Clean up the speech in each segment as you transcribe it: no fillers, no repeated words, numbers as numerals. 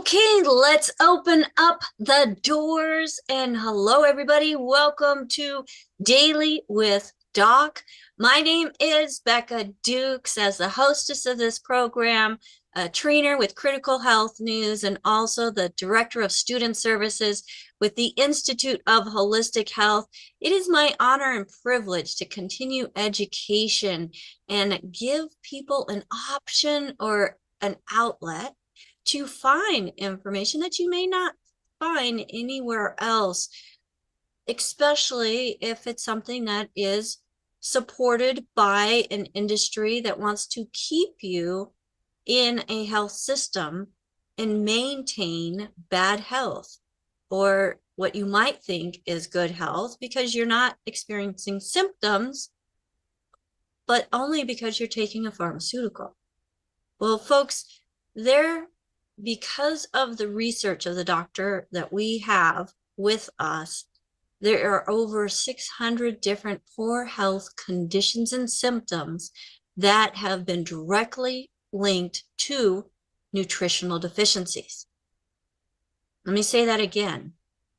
Okay, let's open up the doors and hello everybody. Welcome to Daily with Doc. My name is Becca Dukes. As the hostess of this program, a trainer with Critical Health News, and also the Director of Student Services with the Institute of Holistic Health. It is my honor and privilege to continue education and give people an option or an outlet to find information that you may not find anywhere else, especially if it's something that is supported by an industry that wants to keep you in a health system and maintain bad health, or what you might think is good health because you're not experiencing symptoms, but only because you're taking a pharmaceutical. Well, folks, because of the research of the doctor that we have with us, there are over 600 different poor health conditions and symptoms that have been directly linked to nutritional deficiencies. Let me say that again.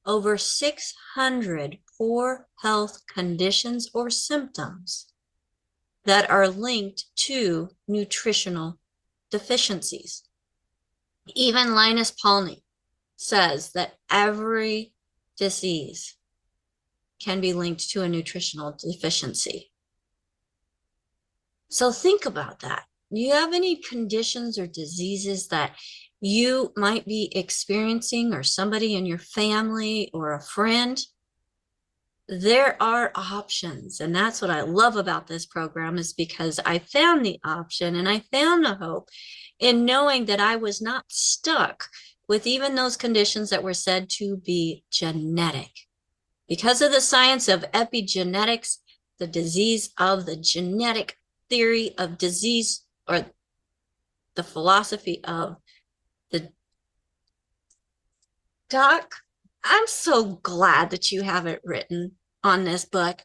Over 600 poor health conditions or symptoms that are linked to nutritional deficiencies. Even Linus Pauling says that every disease can be linked to a nutritional deficiency. So think about that. Do you have any conditions or diseases that you might be experiencing, or somebody in your family or a friend? There are options, and that's what I love about this program, is because I found the option and I found the hope in knowing that I was not stuck with even those conditions that were said to be genetic. Because of the science of epigenetics, the disease of the genetic theory of disease, or the philosophy of the doc, I'm so glad that you have it written on this book. It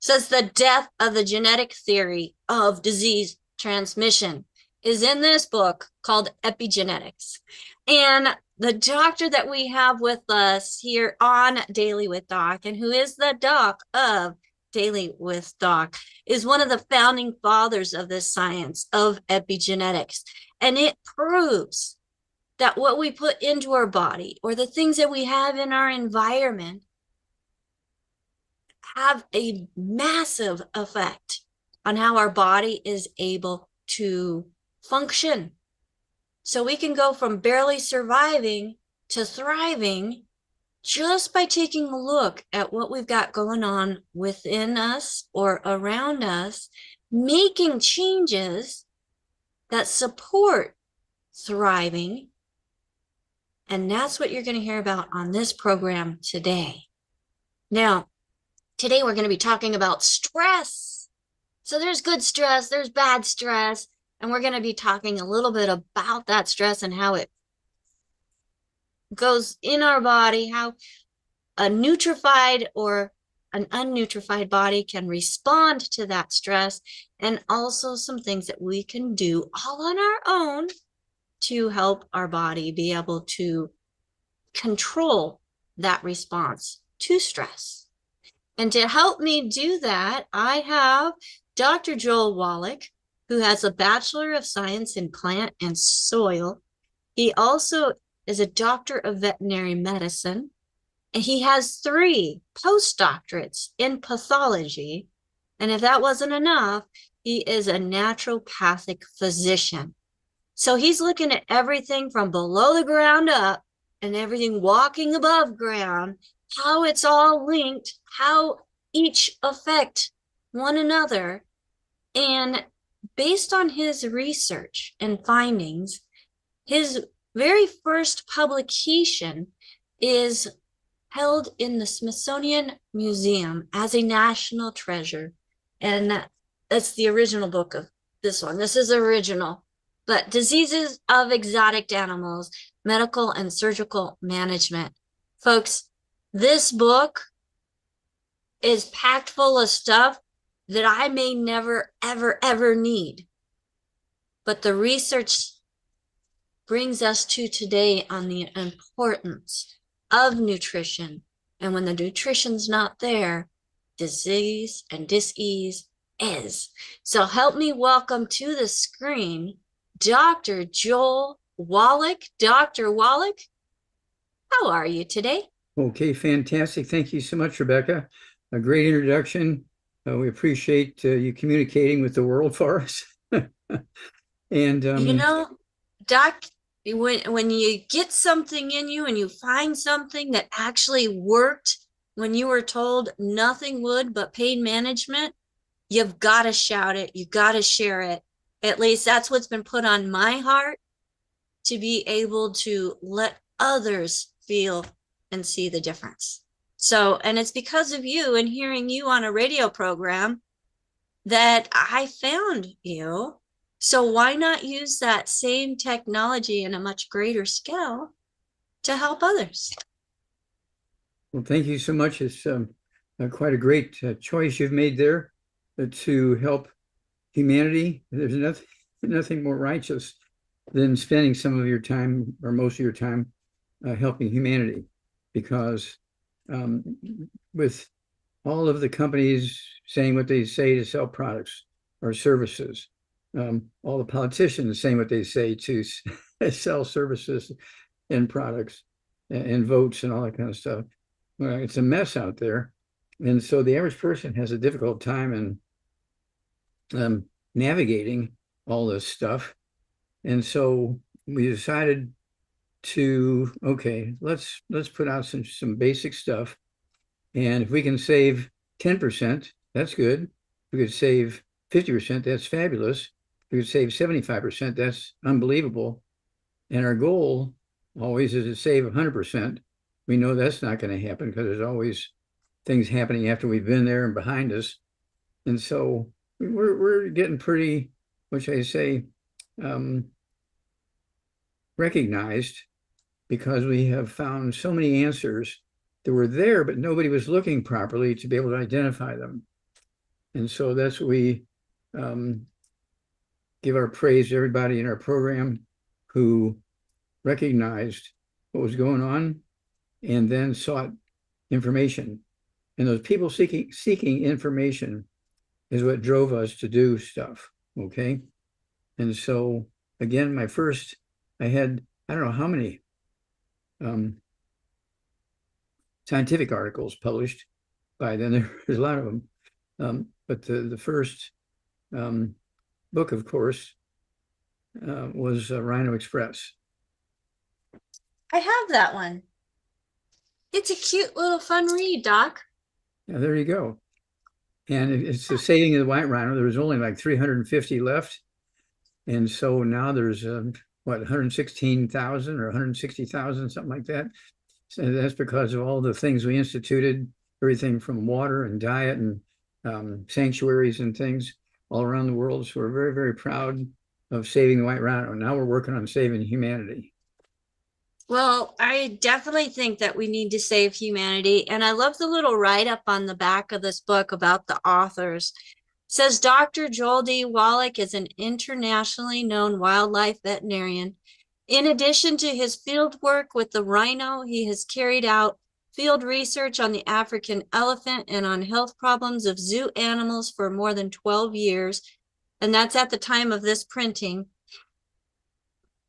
says the death of the genetic theory of disease transmission is in this book called Epigenetics. And the doctor that we have with us here on Daily with Doc, and who is the doc of Daily with Doc, is one of the founding fathers of this science of epigenetics. And it proves that what we put into our body, or the things that we have in our environment, have a massive effect on how our body is able to function. So we can go from barely surviving to thriving just by taking a look at what we've got going on within us or around us, making changes that support thriving. And that's what you're going to hear about on this program today. Now, today we're going to be talking about stress. So there's good stress, there's bad stress, and we're going to be talking a little bit about that stress and how it goes in our body, how a nutrified or an unnutrified body can respond to that stress, and also some things that we can do all on our own to help our body be able to control that response to stress. And to help me do that, I have Dr. Joel Wallach, who has a Bachelor of Science in Plant and Soil. He also is a Doctor of Veterinary Medicine, and he has 3 postdoctorates in pathology. And if that wasn't enough, he is a naturopathic physician. So he's looking at everything from below the ground up and everything walking above ground, how it's all linked, how each affect one another. And based on his research and findings, his very first publication is held in the Smithsonian Museum as a national treasure. And that's the original book of this one. This is original. But Diseases of Exotic Animals, Medical and Surgical Management. Folks, this book is packed full of stuff that I may never, ever, ever need. But the research brings us to today on the importance of nutrition. And when the nutrition's not there, disease and dis-ease is. So help me welcome to the screen Dr. Joel Wallach. Dr. Wallach, how are you today? Okay, fantastic. Thank you so much, Rebecca. A great introduction. We appreciate you communicating with the world for us. And You know, Doc, when you get something in you and you find something that actually worked when you were told nothing would but pain management, you've got to shout it. You've got to share it. At least that's what's been put on my heart, to be able to let others feel and see the difference. So, and it's because of you and hearing you on a radio program that I found you. So why not use that same technology in a much greater scale to help others? well, thank you so much. It's quite a great choice you've made there to help humanity. There's nothing more righteous than spending some of your time or most of your time helping humanity, because with all of the companies saying what they say to sell products or services, all the politicians saying what they say to sell services and products and votes and all that kind of stuff. It's a mess out there. And so the average person has a difficult time in navigating all this stuff. And so we decided to, okay, let's put out some basic stuff. And if we can save 10%, that's good. If we could save 50%, that's fabulous. If we could save 75%, that's unbelievable. And our goal always is to save 100%. We know that's not going to happen because there's always things happening after we've been there and behind us. And so we're getting pretty, what should I say, recognized, because we have found so many answers that were there, but nobody was looking properly to be able to identify them. And so that's what we give our praise to everybody in our program who recognized what was going on and then sought information. And those people seeking information is what drove us to do stuff, okay? And so, again, I had, I don't know how many scientific articles published by then. There's a lot of them. But the first book, of course, was Rhino Express. I have that one. It's a cute little fun read, Doc. Yeah, there you go. And it's the saving of the white rhino. There was only like 350 left. And so now there's, 116,000 or 160,000, something like that. So that's because of all the things we instituted, everything from water and diet and sanctuaries and things all around the world. So we're very, very proud of saving the white rhino. Now we're working on saving humanity. Well, I definitely think that we need to save humanity. And I love the little write-up on the back of this book about the authors. It says Dr. Joel D. Wallach is an internationally known wildlife veterinarian. In addition to his field work with the rhino, he has carried out field research on the African elephant and on health problems of zoo animals for more than 12 years. And that's at the time of this printing.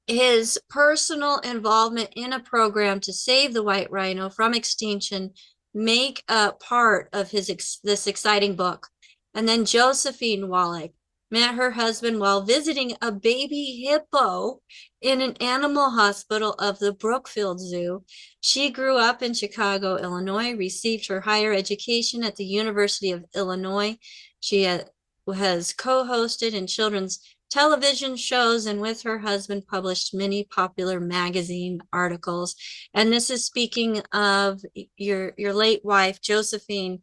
His personal involvement in a program to save the white rhino from extinction make a part of this exciting book. And then Josephine Wallach met her husband while visiting a baby hippo in an animal hospital of the Brookfield Zoo. She grew up in Chicago, Illinois, received her higher education at the University of Illinois. She has co-hosted in children's television shows, and with her husband published many popular magazine articles. And this is speaking of your late wife, Josephine.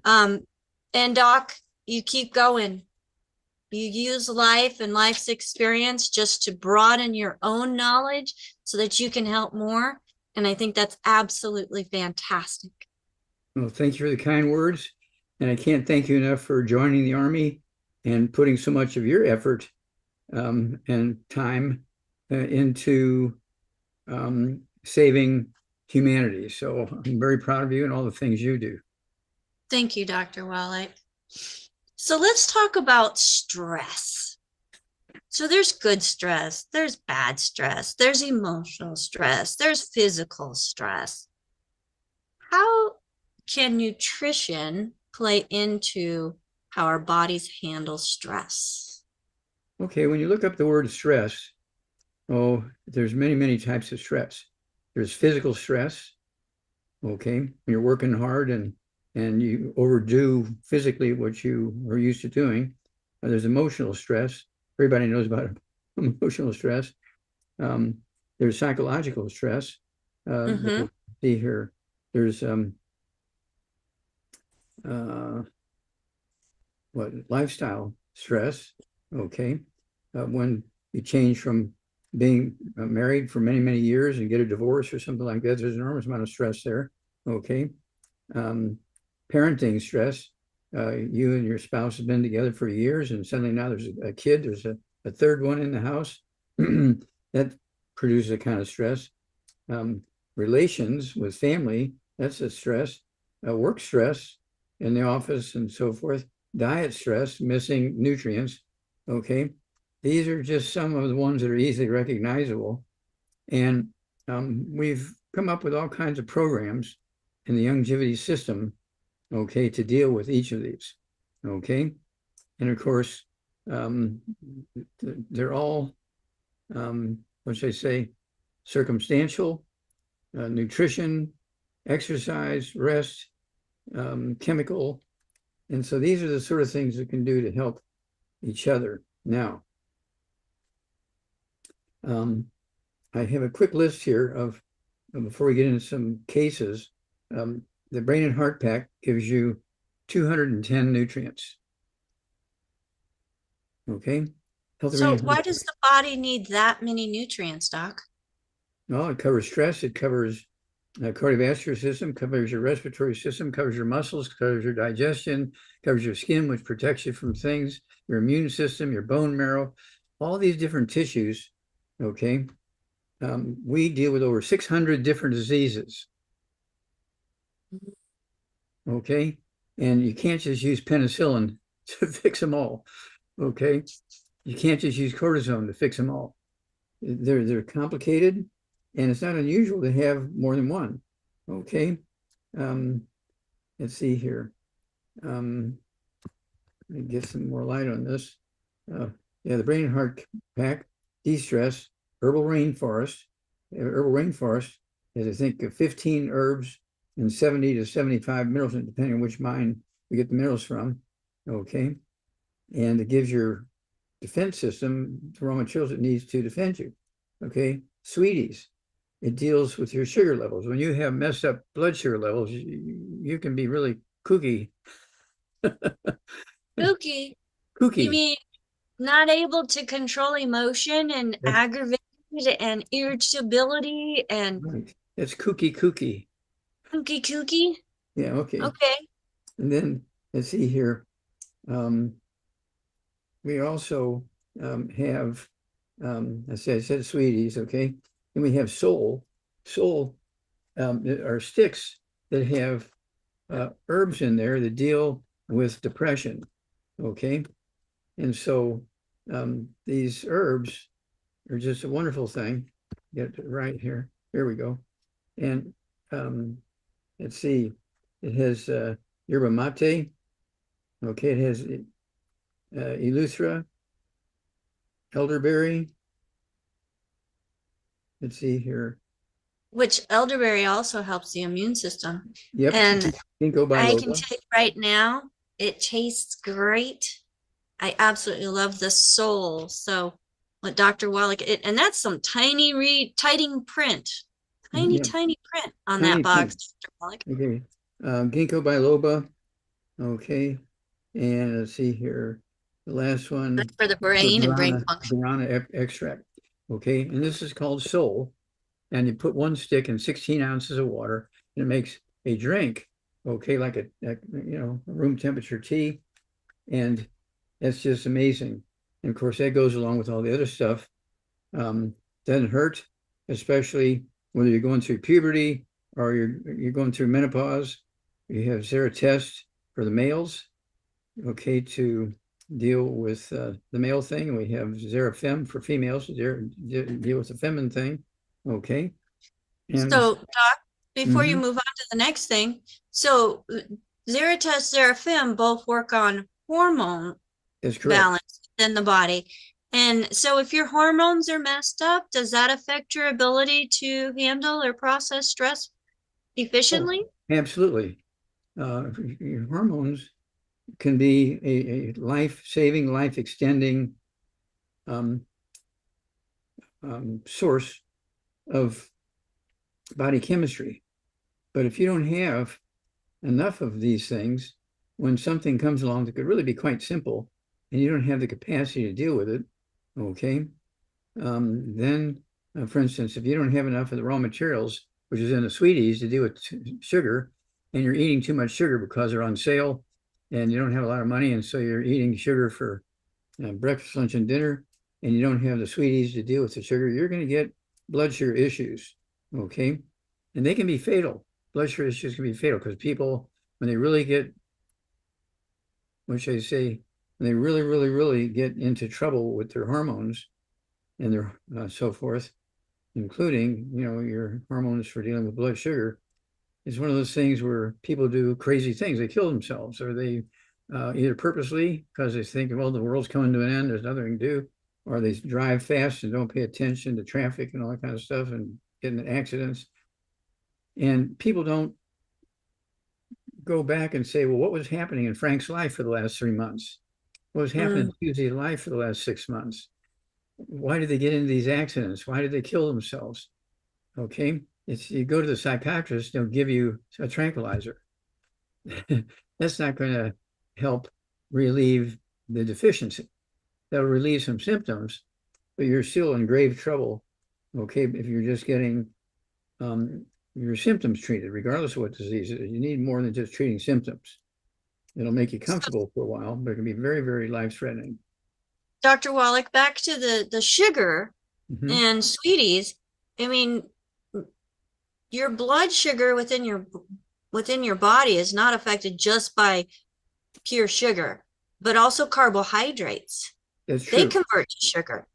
And Doc, you keep going. You use life and life's experience just to broaden your own knowledge so that you can help more. And I think that's absolutely fantastic. Well, thank you for the kind words. And I can't thank you enough for joining the Army and putting so much of your effort and time into saving humanity. So I'm very proud of you and all the things you do. Thank you, Dr. Wallach. So let's talk about stress. So there's good stress, there's bad stress, there's emotional stress, there's physical stress. How can nutrition play into how our bodies handle stress? Okay, when you look up the word stress, oh, there's many, many types of stress. There's physical stress, okay, when you're working hard and you overdo physically what you are used to doing. There's emotional stress. Everybody knows about emotional stress. Um, there's psychological stress. Mm-hmm. See here, there's uh, what lifestyle stress. Okay, when you change from being married for many, many years and get a divorce or something like that, there's an enormous amount of stress there. Okay, parenting stress. You and your spouse have been together for years, and suddenly now there's a kid. There's a third one in the house. That produces a kind of stress. Relations with family, that's a stress. Work stress in the office and so forth. Diet stress, missing nutrients. Okay, these are just some of the ones that are easily recognizable. And we've come up with all kinds of programs in the longevity system, okay, to deal with each of these. Okay, and of course, um, they're all, what should I say, circumstantial, nutrition, exercise, rest, chemical. And so these are the sort of things we can do to help each other. Now, I have a quick list here of, before we get into some cases, the Brain and Heart Pack gives you 210 nutrients. Okay. Healthy So Brain and why Heart. does the body need that many nutrients, Doc? Well, it covers stress. It covers cardiovascular system, covers your respiratory system, covers your muscles, covers your digestion, covers your skin, which protects you from things, your immune system, your bone marrow, all these different tissues. Okay. We deal with over 600 different diseases. Okay. And you can't just use penicillin to fix them all. Okay. You can't just use cortisone to fix them all. They're complicated, and it's not unusual to have more than one. Okay. Um, let's see here. Let me get some more light on this. Yeah, the Brain and Heart Pack, de-stress, herbal rainforest. Herbal rainforest is, I think, 15 herbs and 70 to 75 minerals, depending on which mine we get the minerals from. Okay. And it gives your defense system the raw materials it needs to defend you. Okay. Sweeties, it deals with your sugar levels. When you have messed up blood sugar levels, you can be really kooky. Spooky. You Kooky. mean not able to control emotion and That's aggravated and irritability and right. That's kooky. kooky kooky? Yeah, okay. Okay. And then let's see here. Um, we also have, I said sweeties, okay. And we have soul. Soul are sticks that have herbs in there that deal with depression, okay. And so these herbs are just a wonderful thing. Get it right here. Here we go. And let's see, it has yerba mate. Okay, it has eleuthera, elderberry. Let's see here. Which elderberry also helps the immune system. Yep, And ginkgo I can biloba. tell you right now, it tastes great. I absolutely love the soul. So what Dr. Wallach, and that's some tiny print, Yeah, tiny print on that tiny box, print. Dr. Wallach. Okay, ginkgo biloba. Okay, and let's see here. The last Good one, for the brain and brain function. guarana extract. Okay, and this is called Soul. And you put one stick in 16 ounces of water, and it makes a drink. Okay, like a room temperature tea, and that's just amazing. And of course, that goes along with all the other stuff. doesn't hurt, especially whether you're going through puberty or you're going through menopause. You have Zeratest for the males, okay, to deal with the male thing. We have Zerafem for females to deal with the feminine thing, okay. And So, Doc, before you move on to the next thing, so Zeratest, Zerafim both work on hormone that's correct. balance within the body. And so if your hormones are messed up, does that affect your ability to handle or process stress efficiently? Oh, absolutely. Your hormones can be a life-saving, life-extending source of body chemistry. But if you don't have enough of these things, when something comes along that could really be quite simple, and you don't have the capacity to deal with it, okay, then, for instance, if you don't have enough of the raw materials, which is in the sweeties, to deal with sugar, and you're eating too much sugar because they're on sale, and you don't have a lot of money, and so you're eating sugar for breakfast, lunch, and dinner, and you don't have the sweeties to deal with the sugar, you're going to get blood sugar issues, okay? And they can be fatal. Blood sugar issues can be fatal because people, when they really get, what should I say, when they really, really, really get into trouble with their hormones and their so forth, including, you know, your hormones for dealing with blood sugar, it's one of those things where people do crazy things. They kill themselves, or they either purposely because they think, well, the world's coming to an end, there's nothing to do, or they drive fast and don't pay attention to traffic and all that kind of stuff and get in accidents. And people don't go back and say, well, what was happening in Frank's life for the last 3 months? What was happening in Susie's life for the last 6 months? Why did they get into these accidents? Why did they kill themselves? Okay, it's you go to the psychiatrist, they'll give you a tranquilizer. That's not going to help relieve the deficiency. That'll relieve some symptoms, but you're still in grave trouble, okay, if you're just getting your symptoms treated, regardless of what disease it is. You need more than just treating symptoms. It'll make you comfortable for a while, but it can be very, very life-threatening. Dr. Wallach, back to the sugar and sweeties. I mean, your blood sugar within your body is not affected just by pure sugar, but also carbohydrates. That's true. They convert to sugar.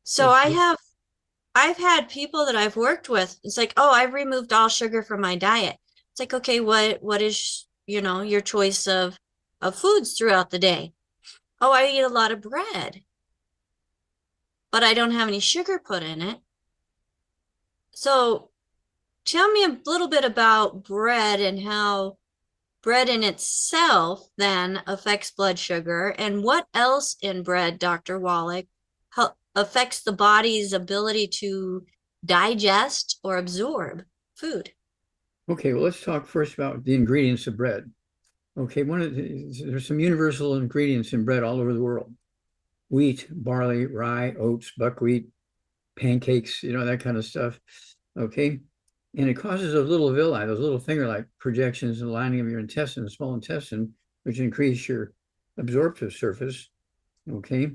So I've had people that I've worked with, it's like, oh, I've removed all sugar from my diet. It's like, okay, what is, you know, your choice of foods throughout the day? Oh, I eat a lot of bread, but I don't have any sugar put in it. So tell me a little bit about bread and how bread in itself then affects blood sugar, and what else in bread, Dr. Wallach, affects the body's ability to digest or absorb food. Okay, well, let's talk first about the ingredients of bread. Okay, there's some universal ingredients in bread all over the world. Wheat, barley, rye, oats, buckwheat, pancakes, you know, that kind of stuff. Okay, and it causes those little villi, those little finger-like projections in the lining of your intestine, the small intestine, which increase your absorptive surface. Okay,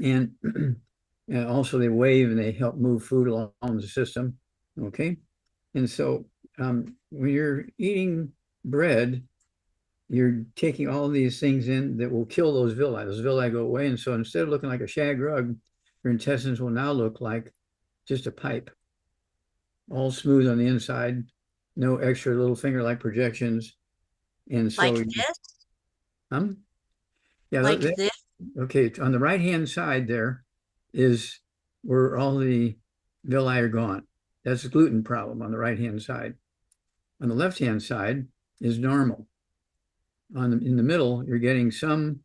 and, and also they wave and they help move food along the system. Okay, and so when you're eating bread, you're taking all of these things in that will kill those villi. Those villi go away, and so instead of looking like a shag rug, your intestines will now look like just a pipe, all smooth on the inside, no extra little finger-like projections. And so, like this? Yeah, like this? Okay, on the right-hand side there is where all the villi are gone. That's a gluten problem on the right-hand side. On the left-hand side is normal. In the middle, you're getting some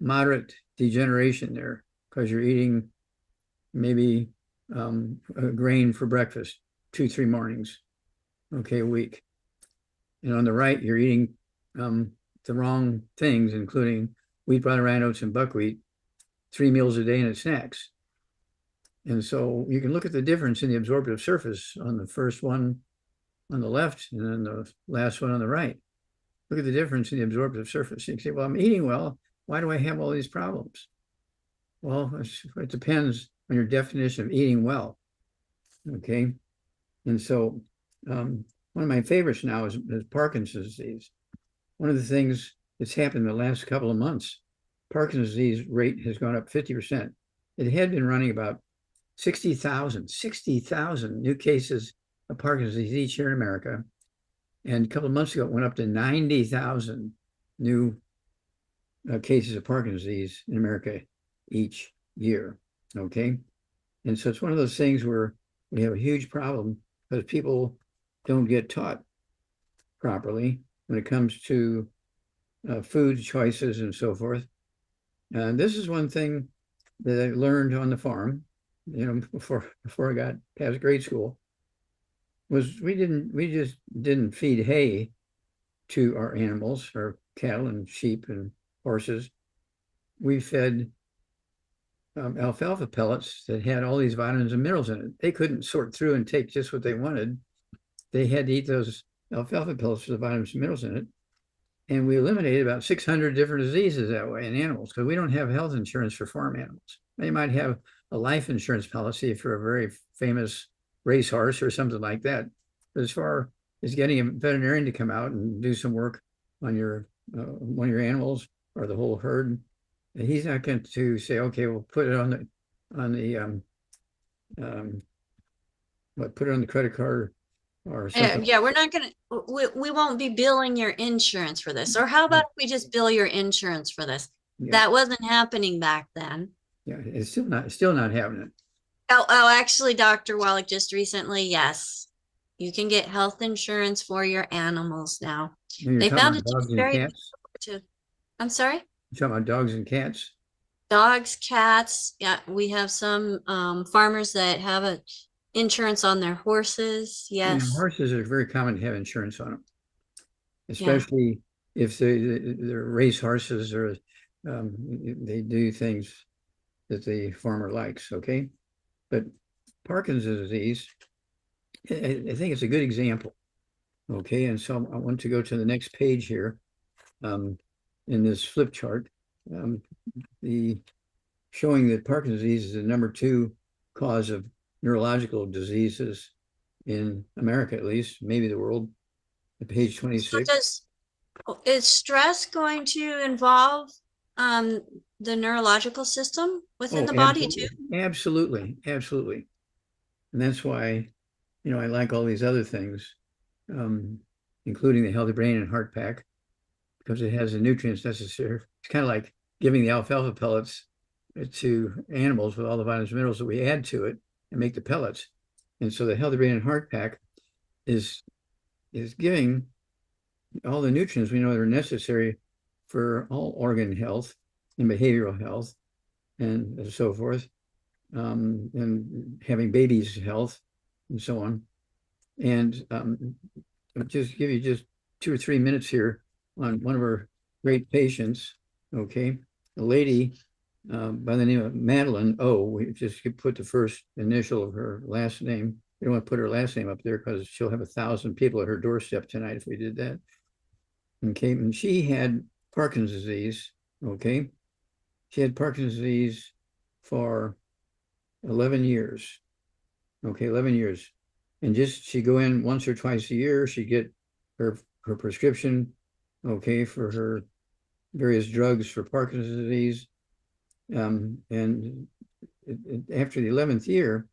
moderate degeneration there because you're eating maybe a grain for breakfast 2-3 mornings, okay, a week. And on the right, you're eating the wrong things, including wheat, barley, rye, oats, and buckwheat, 3 meals a day and snacks. And so you can look at the difference in the absorptive surface on the first one on the left and then the last one on the right. Look at the difference in the absorptive surface. You can say, well, I'm eating well. Why do I have all these problems? Well, it depends on your definition of eating well. Okay. And so one of my favorites now is Parkinson's disease. One of the things that's happened in the last couple of months, Parkinson's disease rate has gone up 50%. It had been running about 60,000 new cases of Parkinson's disease each year in America. And a couple of months ago, it went up to 90,000 new cases of Parkinson's disease in America each year. Okay. And so it's one of those things where we have a huge problem because people don't get taught properly when it comes to food choices and so forth. And this is one thing that I learned on the farm, before I got past grade school, was we just didn't feed hay to our animals, our cattle and sheep and horses. We fed alfalfa pellets that had all these vitamins and minerals in it. They couldn't sort through and take just what they wanted. They had to eat those alfalfa pellets for the vitamins and minerals in it. And we eliminated about 600 different diseases that way in animals because we don't have health insurance for farm animals. They might have a life insurance policy for a very famous racehorse or something like that. But as far as getting a veterinarian to come out and do some work on your one of your animals or the whole herd, he's not going to say, okay, we'll put it on the put it on the credit card or something. Yeah, we're not gonna, we won't be billing your insurance for this. Or how about if we just bill your insurance for this? Yeah, That wasn't happening back then. yeah, it's still not happening. Oh, actually, Dr. Wallach, just recently, yes, you can get health insurance for your animals now. When you're They talking found about it to dogs be and very cats, to, I'm sorry? you're talking about dogs and cats. Dogs, cats. Yeah, we have some farmers that have a insurance on their horses. Yeah, Yes. horses are very common to have insurance on them, Yeah. especially if they're race horses or they do things that the farmer likes. Okay, but Parkinson's disease, I think it's a good example. Okay, and so I want to go to the next page here in this flip chart. Um, the showing that Parkinson's disease is the #2 cause of neurological diseases in America, at least, maybe the world, at page So 26. is stress going to involve um the neurological system within Oh, the body too? absolutely, absolutely, absolutely. And that's why, I like all these other things, um, including the Healthy Brain and Heart Pack, because it has the nutrients necessary. It's kind of like giving the alfalfa pellets to animals with all the vitamins and minerals that we add to it and make the pellets. And so the Healthy Brain and Heart Pack is giving all the nutrients we know that are necessary for all organ health and behavioral health and so forth, and having babies' health and so on. And I'll just give you just 2 or 3 minutes here on one of our great patients. Okay, a lady by the name of Madeline O. We just put the first initial of her last name. We don't want to put her last name up there because she'll have 1,000 people at her doorstep tonight if we did that. Okay, and she had Parkinson's disease. Okay, she had Parkinson's disease for 11 years. Okay, 11 years. And just she'd go in once or twice a year. She'd get her prescription, okay, for her various drugs for Parkinson's disease. And after the 11th year,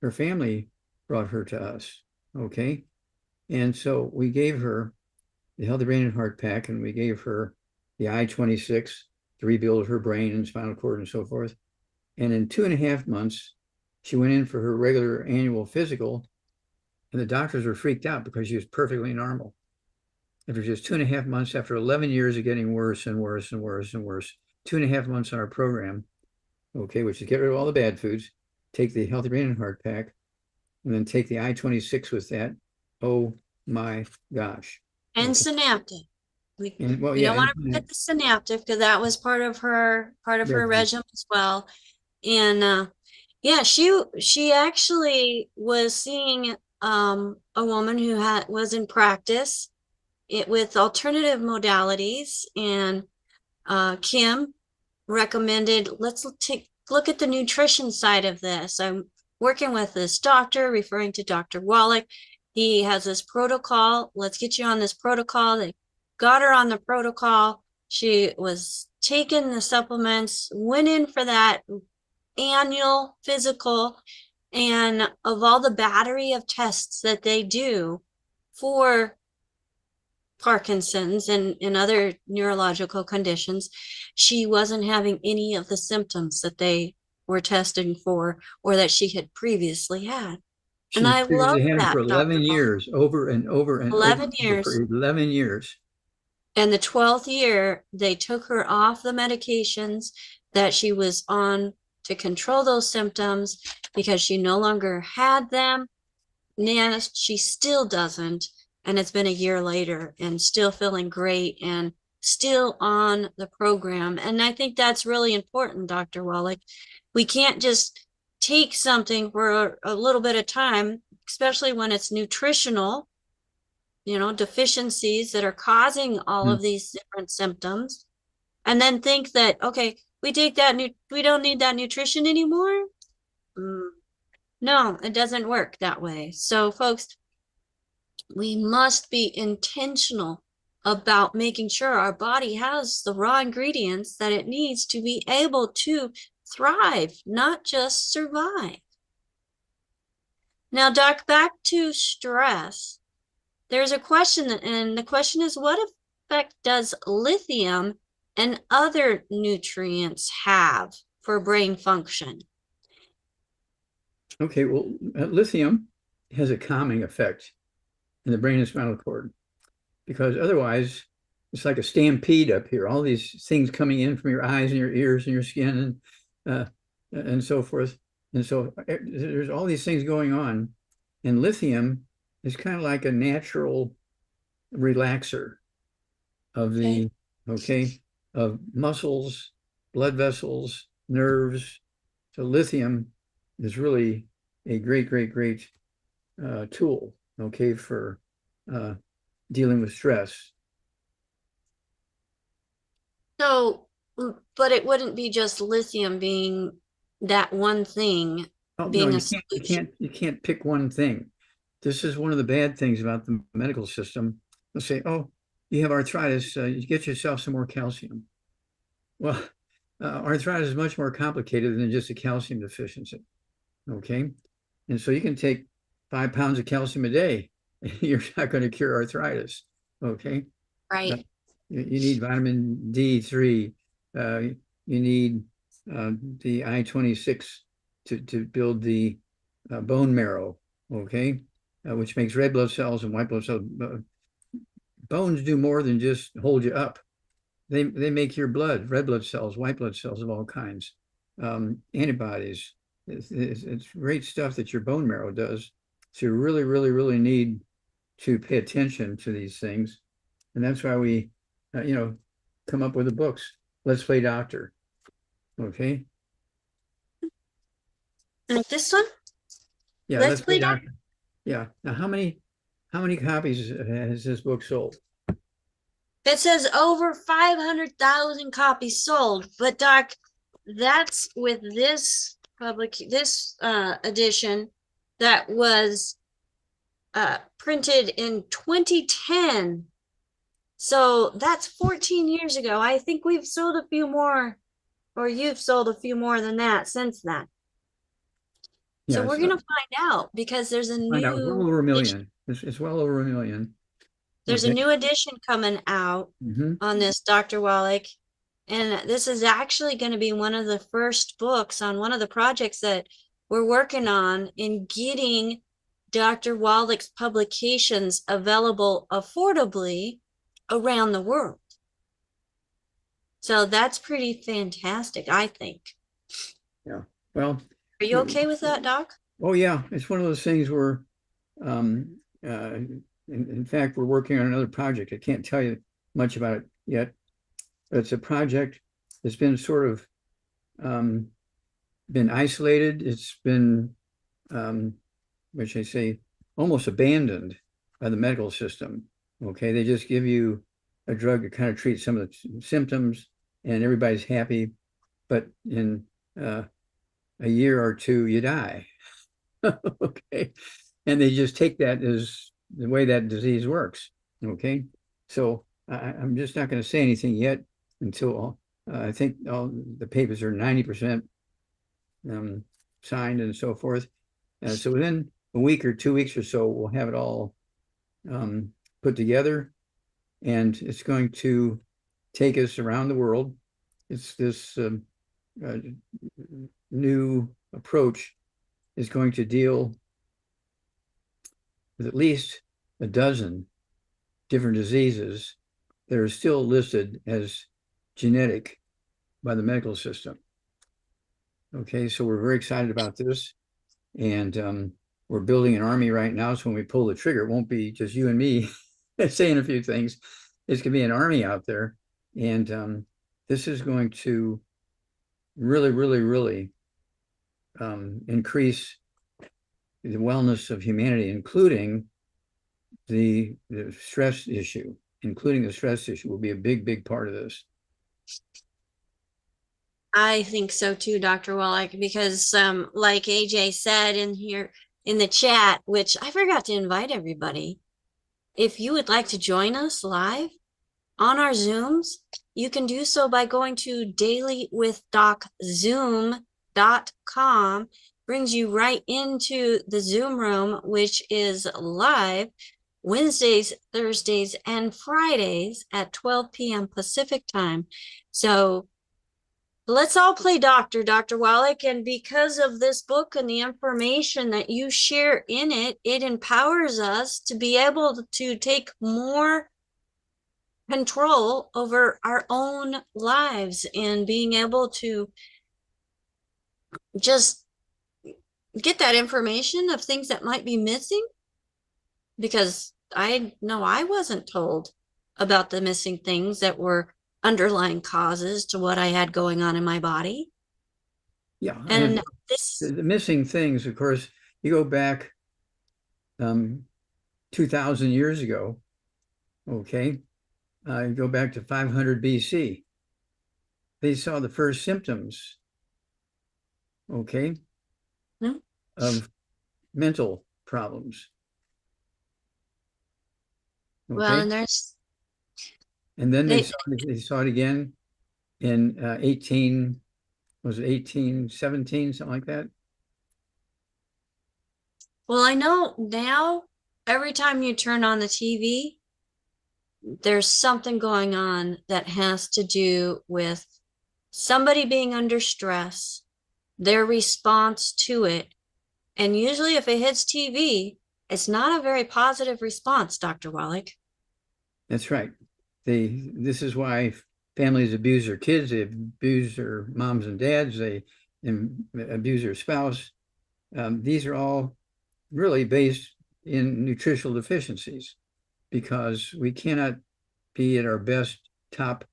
her family brought her to us. Okay. And so we gave her the Healthy Brain and Heart Pack, and we gave her the I-26 to rebuild her brain and spinal cord and so forth. And in 2.5 months, she went in for her regular annual physical, and the doctors were freaked out because she was perfectly normal. After just 2.5 months, after 11 years of getting worse and worse and worse and worse, 2.5 months on our program, okay, which is get rid of all the bad foods, take the Healthy Brain and Heart Pack, and then take the I-26 with that. Oh my gosh. And Okay. synaptic. And, well, We yeah, don't want to forget the synaptic because that was part of her regimen as well. And yeah, she actually was seeing a woman who was in practice with alternative modalities, and Kim recommended let's look at the nutrition side of this. I'm working with this doctor, referring to Dr. Wallach. He has this protocol. Let's get you on this protocol. They got her on the protocol. She was taking the supplements, went in for that annual physical, and of all the battery of tests that they do for Parkinson's and other neurological conditions, she wasn't having any of the symptoms that they were testing for or that she had previously had. And She I love previously had them that, for Dr. 11 Paul. years, over and over and over 11 for years. 11 years. And the 12th year, they took her off the medications that she was on to control those symptoms because she no longer had them. Now she still doesn't. And it's been a year later and still feeling great and still on the program. And I think that's really important, Dr. Wallach. We can't just take something for a little bit of time, especially when it's nutritional, deficiencies that are causing all of these different symptoms, and then think that, okay, we don't need that nutrition anymore. No, it doesn't work that way. So folks, we must be intentional about making sure our body has the raw ingredients that it needs to be able to thrive, not just survive. Now, Doc, back to stress. There's a question, and the question is, what effect does lithium and other nutrients have for brain function? Okay, well, lithium has a calming effect in the brain and spinal cord, because otherwise it's like a stampede up here, all these things coming in from your eyes and your ears and your skin and so forth. And so there's all these things going on, and lithium is kind of like a natural relaxer of the, of muscles, blood vessels, nerves. So lithium is really a great tool, for dealing with stress. So, but it wouldn't be just lithium being that one thing, Oh, being no, a solution. you can't pick one thing. This is one of the bad things about the medical system. They'll say, oh, you have arthritis, you get yourself some more calcium. Well, arthritis is much more complicated than just a calcium deficiency. Okay. And so you can take 5 pounds of calcium a day. You're not going to cure arthritis. Okay. Right. You need vitamin D3. You need the I-26 to build the bone marrow. Okay. Which makes red blood cells and white blood cells. Bones do more than just hold you up. They make your blood, red blood cells, white blood cells of all kinds, antibodies. It's great stuff that your bone marrow does. So you really need to pay attention to these things. And that's why we, come up with the books. Let's Play Doctor. Okay. Like this one? Yeah, Let's Play Doctor. Doctor. Yeah. Now, how many copies has this book sold? It says over 500,000 copies sold, but Doc, that's with this edition that was printed in 2010. So that's 14 years ago. I think we've sold a few more, or you've sold a few more than that since then. So we're going to find out, because there's a Find out, well over a new million. It's well over a million. There's a new edition coming out on this, Dr. Wallach. And this is actually going to be one of the first books on one of the projects that we're working on in getting Dr. Wallach's publications available affordably around the world. So that's pretty fantastic, I think. Yeah. Well, are you okay with that, Doc? Oh yeah, it's one of those things where, in fact, we're working on another project. I can't tell you much about it yet, but it's a project that's been sort of been isolated. It's been, which I say, almost abandoned by the medical system. Okay, they just give you a drug to kind of treat some of the symptoms, and everybody's happy. But in a year or two, you die. Okay. And they just take that as the way that disease works. Okay. So I'm just not going to say anything yet until I think all the papers are 90% signed and so forth. So within a week or 2 weeks or so, we'll have it all put together, and it's going to take us around the world. It's this new approach is going to deal with at least a dozen different diseases that are still listed as genetic by the medical system. Okay, so we're very excited about this, and we're building an army right now. So when we pull the trigger, it won't be just you and me saying a few things. It's going to be an army out there, and this is going to really, really, really increase the wellness of humanity, including the stress issue. Including the stress issue will be a big, big part of this. I think so too, Dr. Wallach, because like AJ said in here in the chat, which I forgot to invite everybody, if you would like to join us live on our Zooms, you can do so by going to dailywithdoczoom.com. Brings you right into the Zoom room, which is live Wednesdays, Thursdays, and Fridays at 12 p.m. Pacific time. So let's all play doctor, Dr. Wallach. And because of this book and the information that you share in it, it empowers us to be able to take more control over our own lives and being able to just get that information of things that might be missing. Because I know I wasn't told about the missing things that were underlying causes to what I had going on in my body. Yeah, And this, the missing things, of course, you go back 2,000 years ago, okay, go back to 500 BC. They saw the first symptoms, okay, of mental problems. Okay? well, and there's, and then they saw it again in 1817, something like that? well, I know now every time you turn on the TV, there's something going on that has to do with somebody being under stress, their response to it. And usually if it hits TV, it's not a very positive response, Dr. Wallach. That's right. This is why families abuse their kids, they abuse their moms and dads, they abuse their spouse. These are all really based in nutritional deficiencies, because we cannot be at our best top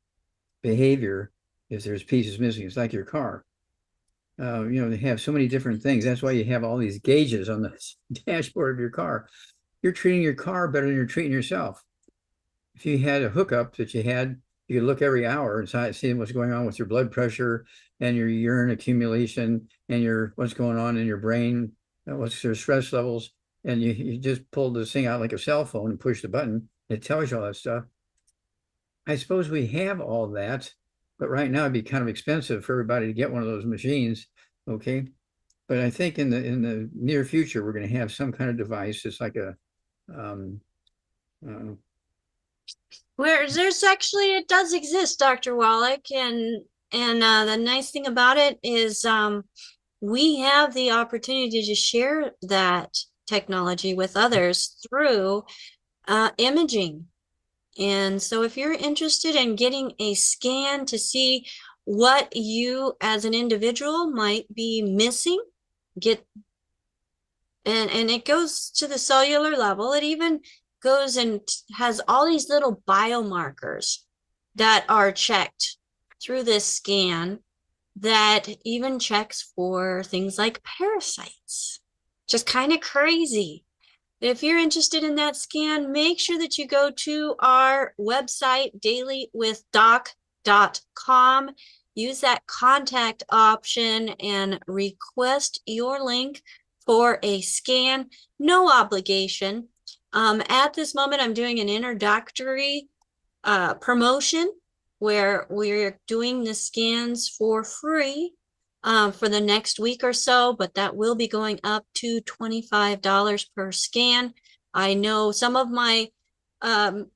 behavior if there's pieces missing. It's like your car. They have so many different things. That's why you have all these gauges on the dashboard of your car. You're treating your car better than you're treating yourself. If you had a hookup that you could look every hour and see what's going on with your blood pressure and your urine accumulation and what's going on in your brain, what's your stress levels, and you just pull this thing out like a cell phone and push the button. It tells you all that stuff. I suppose we have all that, but right now it'd be kind of expensive for everybody to get one of those machines, okay? But I think in the near future, we're going to have some kind of device. It's like a Where there's actually, it does exist, Dr. Wallach, and the nice thing about it is we have the opportunity to share that technology with others through imaging. And so if you're interested in getting a scan to see what you as an individual might be missing, and it goes to the cellular level. It even goes and has all these little biomarkers that are checked through this scan that even checks for things like parasites. Just kind of crazy. If you're interested in that scan, make sure that you go to our website, dailywithdoc.com, use that contact option and request your link for a scan. No obligation. At this moment, I'm doing an introductory promotion where we're doing the scans for free for the next week or so, but that will be going up to $25 per scan. I know some of my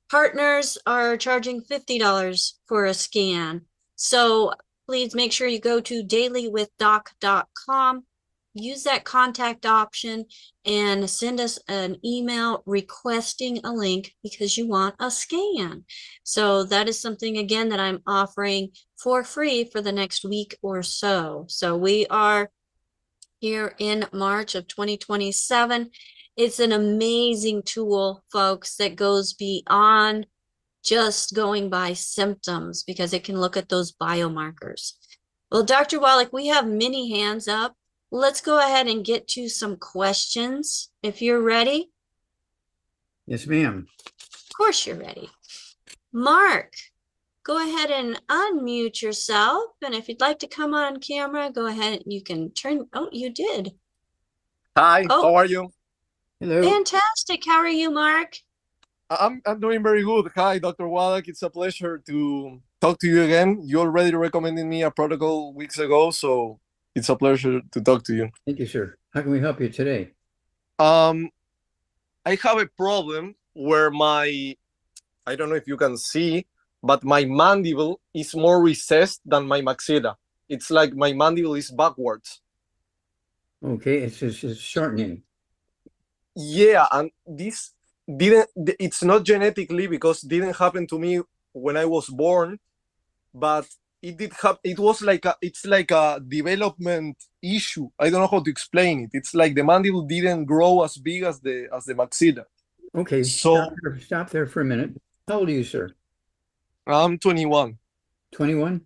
partners are charging $50 for a scan. So please make sure you go to dailywithdoc.com, use that contact option, and send us an email requesting a link because you want a scan. So that is something, again, that I'm offering for free for the next week or so. So we are here in March of 2027. It's an amazing tool, folks, that goes beyond just going by symptoms because it can look at those biomarkers. Well, Dr. Wallach, we have many hands up. Let's go ahead and get to some questions if you're ready. Yes, ma'am. Of course you're ready. Mark, go ahead and unmute yourself. And if you'd like to come on camera, go ahead. You can turn. Oh, you did. Hi, Oh, how are you? Hello. fantastic. How are you, Mark? I'm doing very good. Hi, Dr. Wallach. It's a pleasure to talk to you again. You already recommended me a protocol weeks ago, so it's a pleasure to talk to you. Thank you, sir. How can we help you today? I have a problem where I don't know if you can see, but my mandible is more recessed than my maxilla. It's like my mandible is backwards. Okay, it's shortening. Yeah, and this it's not genetically because it didn't happen to me when I was born, but it did happen. It's like a development issue. I don't know how to explain it. It's like the mandible didn't grow as big as the maxilla. Okay, So stop there for a minute. How old are you, sir? I'm 21. 21?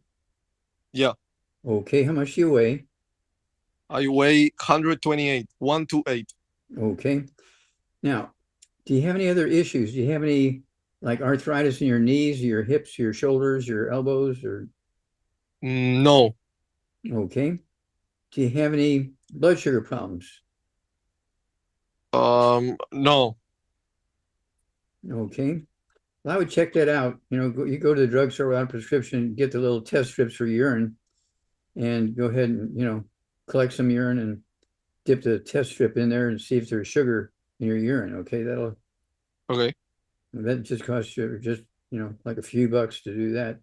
Yeah, Okay, how much do you weigh? I weigh 128, 128. Okay. Now, do you have any other issues? Do you have any like arthritis in your knees, your hips, your shoulders, your elbows, or No. okay? Do you have any blood sugar problems? No. Okay. Well, I would check that out. You know, you go to the drugstore without a prescription, get the little test strips for urine, and go ahead and, you know, collect some urine and dip the test strip in there and see if there's sugar in your urine. Okay, Okay. that just costs you just, you know, like a few bucks to do that.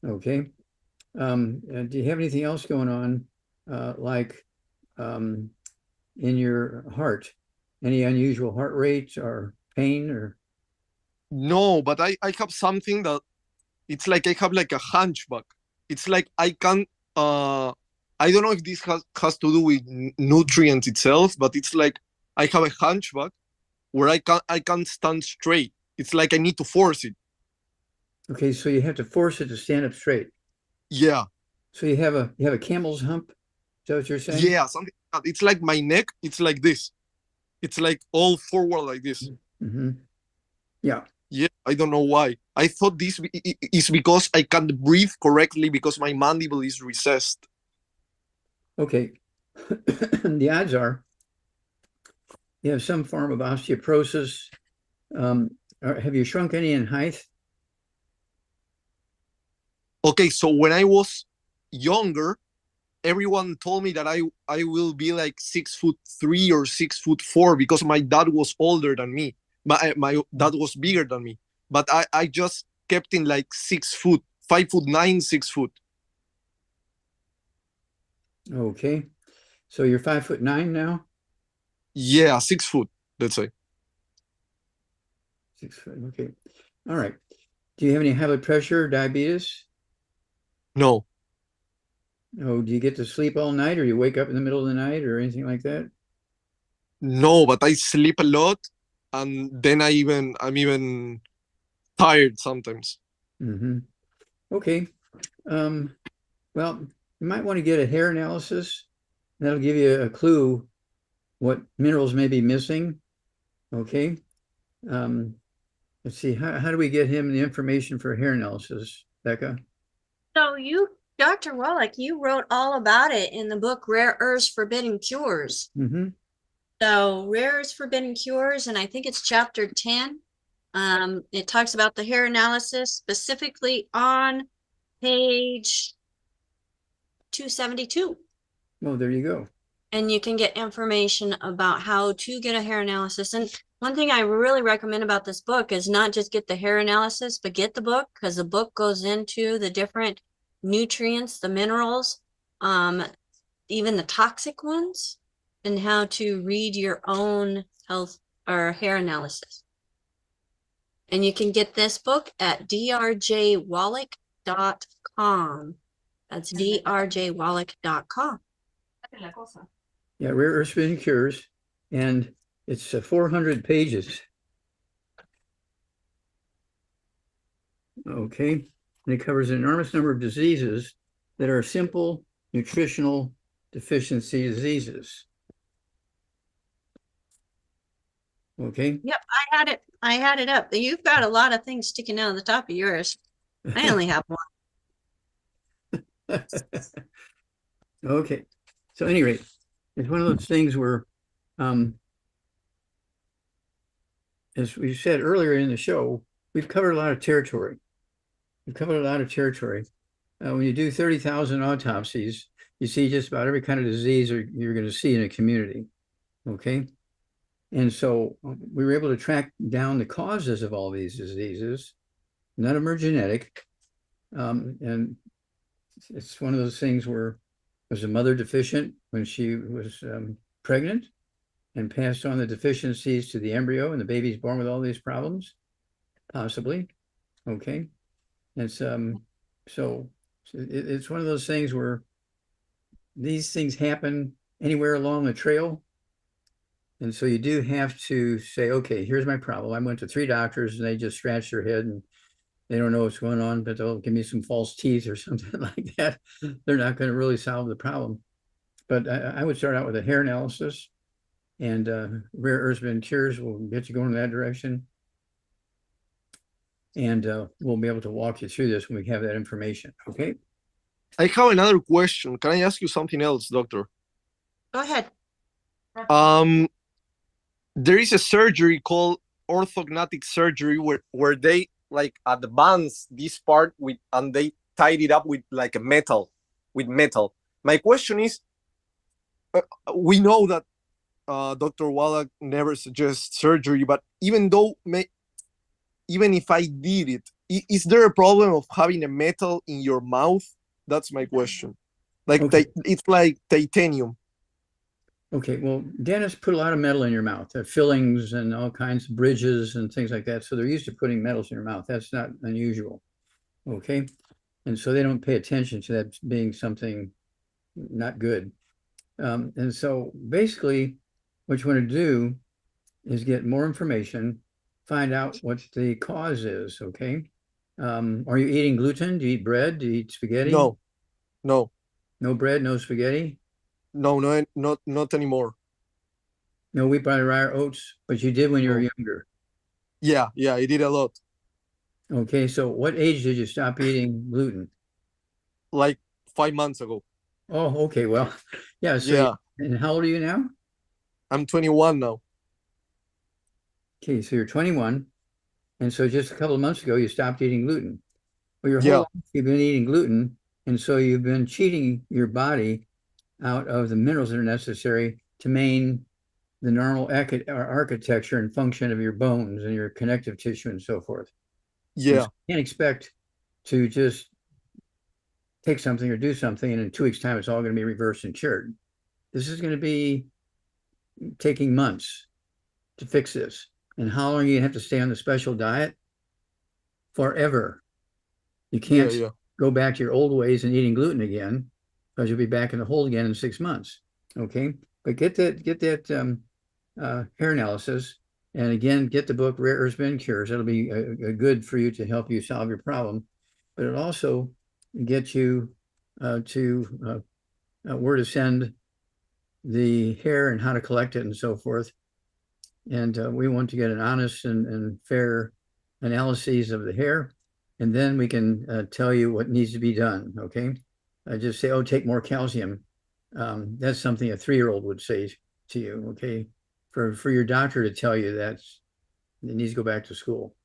Okay. And do you have anything else going on, like in your heart? Any unusual heart rates or pain or? No, but I have something that it's like I have like a hunchback. It's like I can I don't know if this has to do with nutrients itself, but it's like I have a hunchback where I can't stand straight. It's like I need to force it. Okay, so you have to force it to stand up straight. Yeah. So you have a camel's hump? Is that what you're saying? Yeah, something like that. It's like my neck, it's like this. It's like all forward like this. Mm-hmm. Yeah. Yeah, I don't know why. I thought this is because I can't breathe correctly because my mandible is recessed. Okay. The odds are you have some form of osteoporosis. Have you shrunk any in height? Okay, so when I was younger, everyone told me that I will be like 6'3" or 6'4" because my dad was older than me. My dad was bigger than me, but I just kept in like 6 foot, 5'9", 6 foot. Okay. So you're 5'9" now? Yeah, 6 foot, let's say. 6 foot. Okay. All right. Do you have any high blood pressure, diabetes? No, Oh, do you get to sleep all night or you wake up in the middle of the night or anything like that? no, but I sleep a lot, and then I'm even tired sometimes. Mm-hmm. Okay. Well, you might want to get a hair analysis. That'll give you a clue what minerals may be missing. Okay. Let's see. How do we get him the information for hair analysis, Becca? So you Dr. Wallach, you wrote all about it in the book Rare Earths Forbidden Cures. Mm-hmm. So Rare Earths Forbidden Cures, and I think it's chapter 10. It talks about the hair analysis specifically on page 272. Oh, there you go. And you can get information about how to get a hair analysis. And one thing I really recommend about this book is not just get the hair analysis, but get the book, because the book goes into the different nutrients, the minerals, even the toxic ones, and how to read your own health or hair analysis. And you can get this book at drjwallach.com. That's drjwallach.com. Yeah, Rare Earth Forbidden Cures, and it's 400 pages. Okay, and it covers an enormous number of diseases that are simple nutritional deficiency diseases. Okay. Yep, I had it up. You've got a lot of things sticking out of the top of yours. I only have one. Okay. So anyway, it's one of those things where, as we said earlier in the show, we've covered a lot of territory. We've covered a lot of territory. When you do 30,000 autopsies, you see just about every kind of disease you're going to see in a community. Okay. And so we were able to track down the causes of all these diseases. None of them are genetic. And it's one of those things where was a mother deficient when she was pregnant and passed on the deficiencies to the embryo, and the baby's born with all these problems? Possibly. Okay. It's so it's one of those things where these things happen anywhere along the trail. And so you do have to say, okay, here's my problem. I went to 3 doctors and they just scratch their head and they don't know what's going on, but they'll give me some false teeth or something like that. They're not going to really solve the problem. But I would start out with a hair analysis, and Rare Earths Forbidden Cures will get you going in that direction. And we'll be able to walk you through this when we have that information. Okay. I have another question. Can I ask you something else, doctor? Go ahead. There is a surgery called orthodontic surgery where they like advance this part with and they tied it up with like a metal. My question is, we know that Dr. Wallach never suggests surgery, but even if I did it, is there a problem of having a metal in your mouth? That's my question. Like Okay. it's like titanium. Okay, well, dentists put a lot of metal in your mouth, fillings and all kinds of bridges and things like that. So they're used to putting metals in your mouth. That's not unusual. Okay. And so they don't pay attention to that being something not good. And so basically, what you want to do is get more information, find out what the cause is. Okay. Are you eating gluten? Do you eat bread? Do you eat spaghetti? No. No bread, no spaghetti? No, not anymore. No wheat, barley, rye, or oats, but you did when you were No. younger. Yeah, I did a lot. Okay, so what age did you stop eating gluten? Like 5 months ago. Oh, okay, well, yeah. So, Yeah, and how old are you now? I'm 21 now. Okay, so you're 21, and so just a couple of months ago, you stopped eating gluten. Well, your Yeah, whole life you've been eating gluten, and so you've been cheating your body out of the minerals that are necessary to maintain the normal architecture and function of your bones and your connective tissue and so forth. And yeah, so you can't expect to just take something or do something, and in 2 weeks' time, it's all going to be reversed and cured. This is going to be taking months to fix this. And how long are you going to have to stay on the special diet? Forever. You can't yeah. go back to your old ways and eating gluten again, because you'll be back in the hole again in 6 months. Okay, but get that hair analysis, and again, get the book Rare Earths Forbidden Cures. That'll be a good for you to help you solve your problem, but it'll also get you to where to send the hair and how to collect it and so forth. And we want to get an honest and fair analyses of the hair, and then we can tell you what needs to be done. Okay. just say, oh, take more calcium. That's something a 3-year-old would say to you, okay? For your doctor to tell you that it needs to go back to school.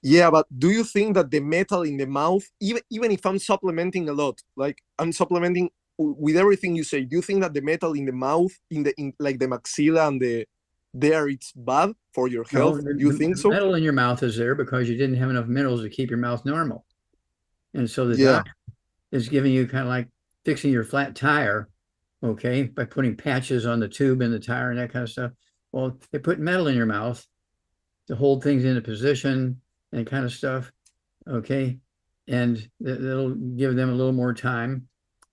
Yeah, but do you think that the metal in the mouth, even if I'm supplementing a lot, like I'm supplementing with everything you say, do you think that the metal in the mouth, in like the maxilla and there, it's bad for your health? No, Do you think the so? metal in your mouth is there because you didn't have enough minerals to keep your mouth normal. And so the Yeah. doctor is giving you kind of like fixing your flat tire, okay, by putting patches on the tube and the tire and that kind of stuff. Well, they put metal in your mouth to hold things into position and kind of stuff, okay? And that'll give them a little more time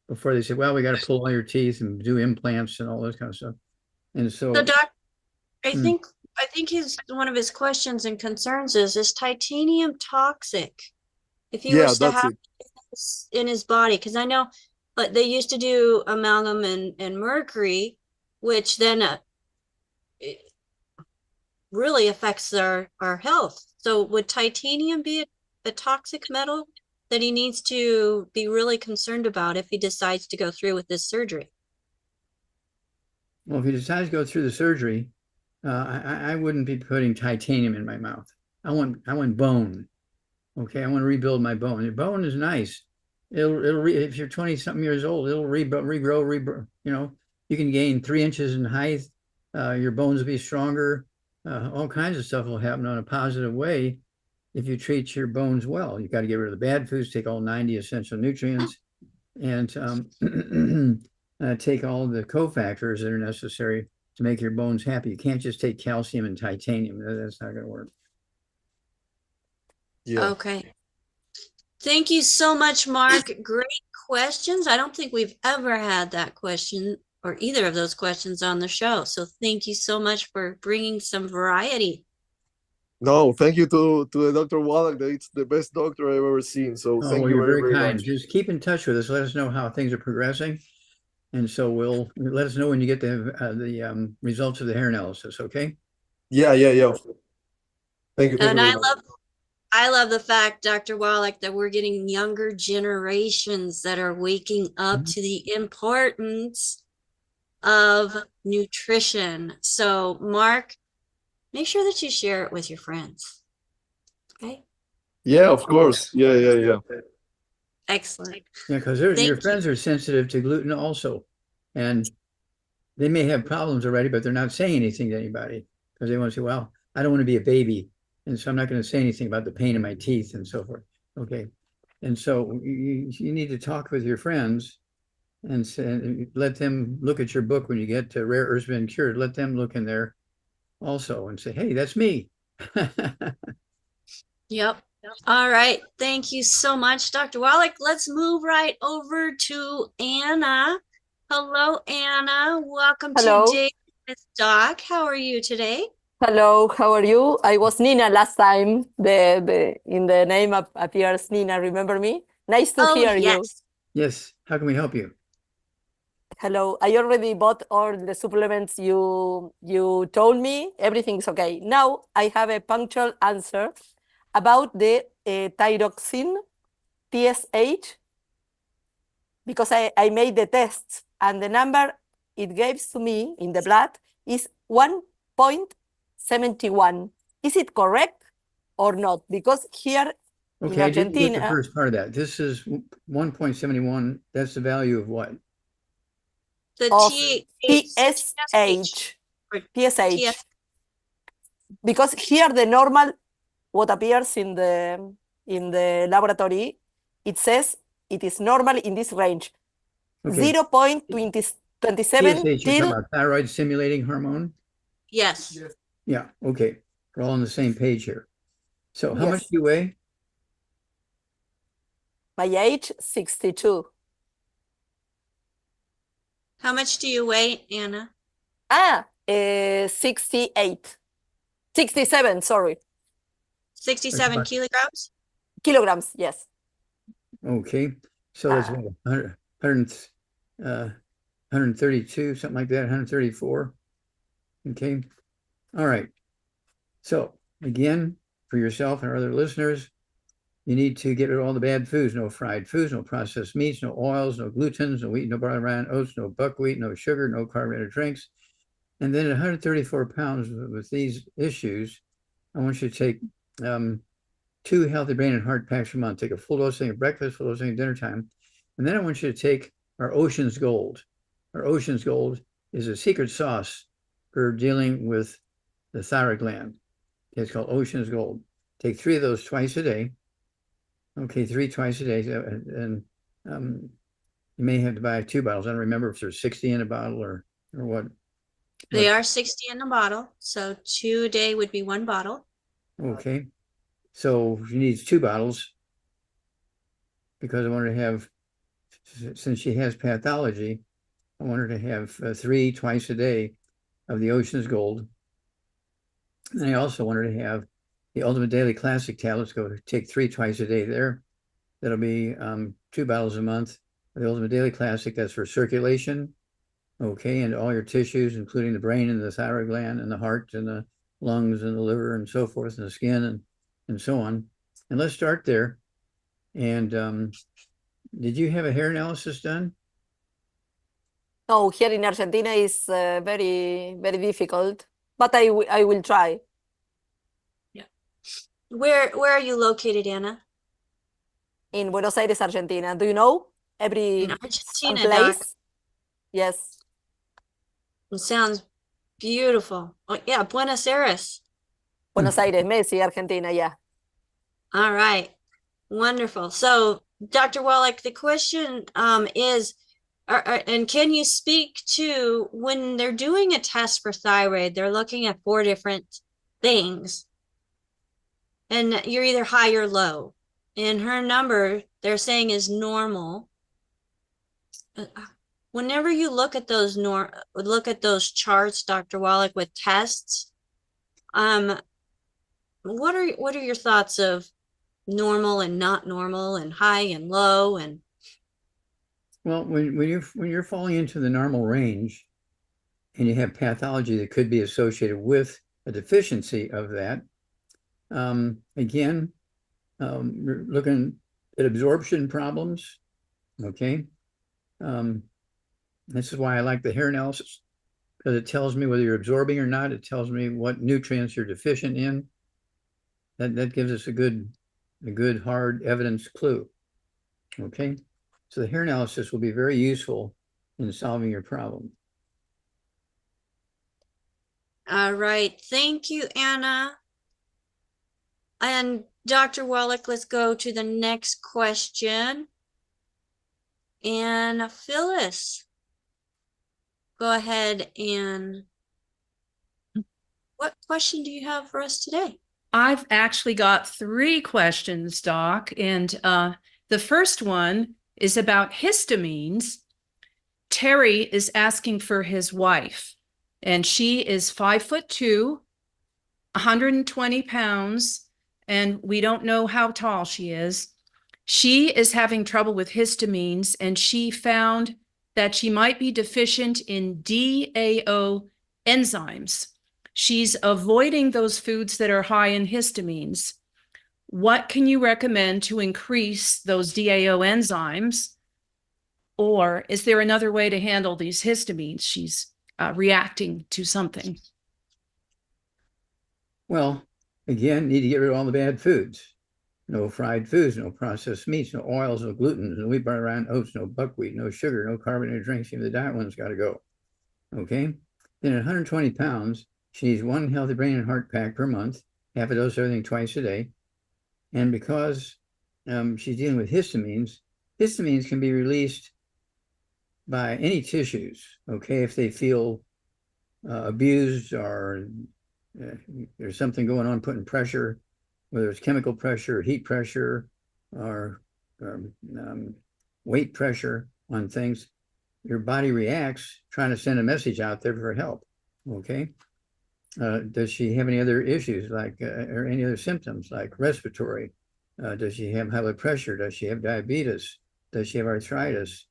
before they say, well, we got to pull all your teeth and do implants and all this kind of stuff. And so, So, Doc, I mm, think one of his questions and concerns is titanium toxic? If he Yeah, was to that's have it. this in his body, because I know, but they used to do amalgam and mercury, which then it really affects our health. So would titanium be a toxic metal that he needs to be really concerned about if he decides to go through with this surgery? well, if he decides to go through the surgery, I wouldn't be putting titanium in my mouth. I want bone. Okay, I want to rebuild my bone. Your bone is nice. If you're 20 something years old, it'll regrow. You know, you can gain 3 inches in height. Your bones will be stronger. All kinds of stuff will happen on a positive way if you treat your bones well. You got to get rid of the bad foods, take all 90 essential nutrients, and take all the cofactors that are necessary to make your bones happy. You can't just take calcium and titanium. That's not going to work. Yeah. Okay. Thank you so much, Mark. Great questions. I don't think we've ever had that question or either of those questions on the show. So thank you so much for bringing some variety. No, thank you to the Dr. Wallach. It's the best doctor I've ever seen. So Oh, thank well, you you're very, very very kind. much. Just keep in touch with us. Let us know how things are progressing. And so we'll let us know when you get the results of the hair analysis, okay? Yeah, yeah, yeah. Thank you And very much. I love the fact, Dr. Wallach, that we're getting younger generations that are waking up to the importance of nutrition. So, Mark, make sure that you share it with your friends. Okay? Yeah, of course. Yeah, yeah, yeah. Excellent. Yeah, because your Thank you. friends are sensitive to gluten also. And they may have problems already, but they're not saying anything to anybody because they want to say, well, I don't want to be a baby. And so I'm not going to say anything about the pain in my teeth and so forth. Okay. And so you need to talk with your friends and let them look at your book when you get to Rare Earths Been Cured. Let them look in there also and say, hey, that's me. Yep. All right. Thank you so much, Dr. Wallach. Let's move right over to Anna. Hello, Anna. Welcome to Hello. Day with Doc. How are you today? Hello, how are you? I was Nina last time. In the name appears Nina. Remember me? Nice to Oh, hear you. yes. Yes. How can we help you? Hello. I already bought all the supplements you told me. Everything's okay. Now I have a punctual answer about the thyroxine TSH because I made the tests and the number it gives to me in the blood is 1.71. Is it correct or not? Because here in Okay, I didn't get the Argentina, first part of that. This is 1.71. That's the value of what? The of TSH. TSH, or TSH, because here the normal, what appears in the laboratory, it says it is normal in this range, Okay. 0.27 TSH, you're talking till about thyroid stimulating hormone? Yes. Yeah, okay. We're all on the same page here. So how much yes. do you weigh? My age 62. How much do you weigh, Anna? 68. 67, sorry. 67 About- kilograms? Kilograms, yes. Okay, so that's what, 132, something like that, 134. Okay, all right. So again, for yourself and our other listeners, you need to get rid of all the bad foods, no fried foods, no processed meats, no oils, no glutens, no wheat, no barley, rye, oats, no buckwheat, no sugar, no carbonated drinks. And then at 134 pounds with these issues, I want you to take 2 healthy brain and heart packs a month. Take a full dose thing at breakfast, full dose thing at dinner time. And then I want you to take our Ocean's Gold. Our Ocean's Gold is a secret sauce for dealing with the thyroid gland. It's called Ocean's Gold. Take 3 of those twice a day. Okay, 3 twice a day. And you may have to buy 2 bottles. I don't remember if there's 60 in a bottle or what. They are 60 in a bottle, so 2 a day would be 1 bottle. Okay. So she needs 2 bottles because I want her to have, since she has pathology, I want her to have 3 twice a day of the Ocean's Gold. And I also want her to have the Ultimate Daily Classic tablets. Go take 3 twice a day there. That'll be 2 bottles a month. The Ultimate Daily Classic, that's for circulation. Okay, and all your tissues, including the brain and the thyroid gland and the heart and the lungs and the liver and so forth, and the skin and so on. And let's start there. And did you have a hair analysis done? No, here in Argentina is very, very difficult, but I will try. Where are you located, Anna? In Buenos Aires, Argentina. Do you know every In Argentina, place? Doc. Yes. It sounds beautiful. Oh, yeah, Buenos Aires. Buenos Aires, Messi, Argentina, yeah. All right. Wonderful. So, Dr. Wallach, the question is, and can you speak to when they're doing a test for thyroid, they're looking at 4 different things, and you're either high or low. And her number, they're saying, is normal. Whenever you look at those charts, Dr. Wallach, with tests, what are your thoughts of normal and not normal and high and low? And well, when you're falling into the normal range and you have pathology that could be associated with a deficiency of that, again, we're looking at absorption problems. Okay. This is why I like the hair analysis, because it tells me whether you're absorbing or not. It tells me what nutrients you're deficient in. That gives us a good hard evidence clue. Okay. So the hair analysis will be very useful in solving your problem. all right, thank you, Anna. And Dr. Wallach, let's go to the next question. And Phyllis, go ahead, and what question do you have for us today? I've actually got 3 questions, Doc. And the first one is about histamines. Terry is asking for his wife, and she is 5'2", 120 pounds, and we don't know how tall she is. She is having trouble with histamines, and she found that she might be deficient in DAO enzymes. She's avoiding those foods that are high in histamines. What can you recommend to increase those DAO enzymes? Or is there another way to handle these histamines? She's reacting to something. Well, again, need to get rid of all the bad foods. No fried foods, no processed meats, no oils, no gluten, no wheat, barley, rye, oats, no buckwheat, no sugar, no carbonated drinks. Even the diet one's got to go. Okay. Then at 120 pounds, she needs 1 healthy brain and heart pack per month, half a dose of everything twice a day. And because she's dealing with histamines, histamines can be released by any tissues. Okay, if they feel abused or there's something going on, putting pressure, whether it's chemical pressure, or heat pressure, or weight pressure on things, your body reacts trying to send a message out there for help. Okay. Does she have any other issues like or any other symptoms like respiratory? Does she have high blood pressure? Does she have diabetes? Does she have arthritis?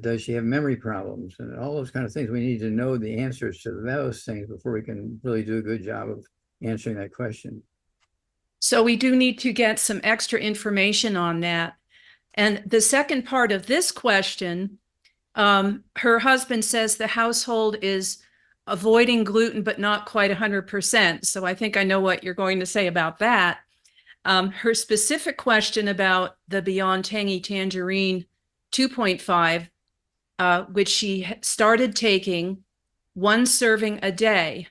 Does she have memory problems? And all those kind of things. We need to know the answers to those things before we can really do a good job of answering that question. So we do need to get some extra information on that. And the second part of this question, her husband says the household is avoiding gluten, but not quite 100%. So I think I know what you're going to say about that. Her specific question about the Beyond Tangy Tangerine 2.5, which she started taking 1 serving a day,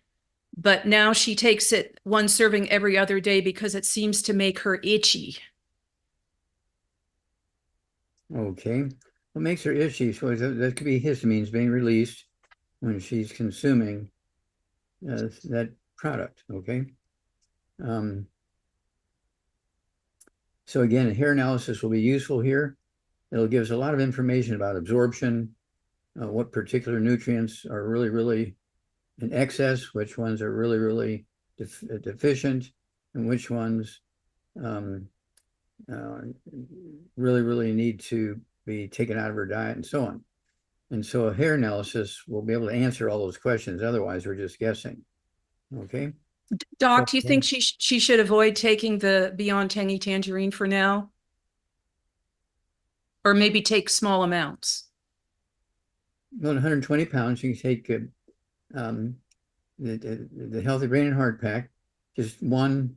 but now she takes it 1 serving every other day because it seems to make her itchy. Okay. What makes her itchy? So that could be histamines being released when she's consuming that product. Okay. So again, hair analysis will be useful here. It'll give us a lot of information about absorption, what particular nutrients are really, really in excess, which ones are really, really deficient, and which ones really, really need to be taken out of her diet, and so on. And so a hair analysis will be able to answer all those questions. Otherwise, we're just guessing. Okay. Doc, do you think she should avoid taking the Beyond Tangy Tangerine for now? Or maybe take small amounts? Well, 120 pounds, you can take the Healthy Brain and Heart Pack, just one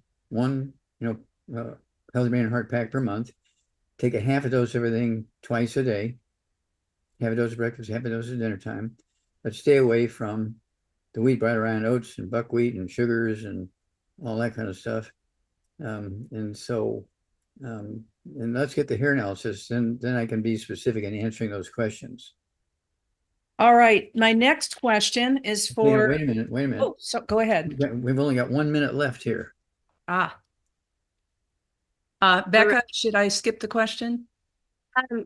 Healthy Brain and Heart Pack per month. Take a half a dose of everything twice a day. Half a dose of breakfast, half a dose at dinner time. But stay away from the wheat, bran, rye, oats, and buckwheat, and sugars, and all that kind of stuff. And let's get the hair analysis, then I can be specific in answering those questions. All right. My next question is for. Wait a minute. Oh, so go ahead. We've only got 1 minute left here. Becca, should I skip the question?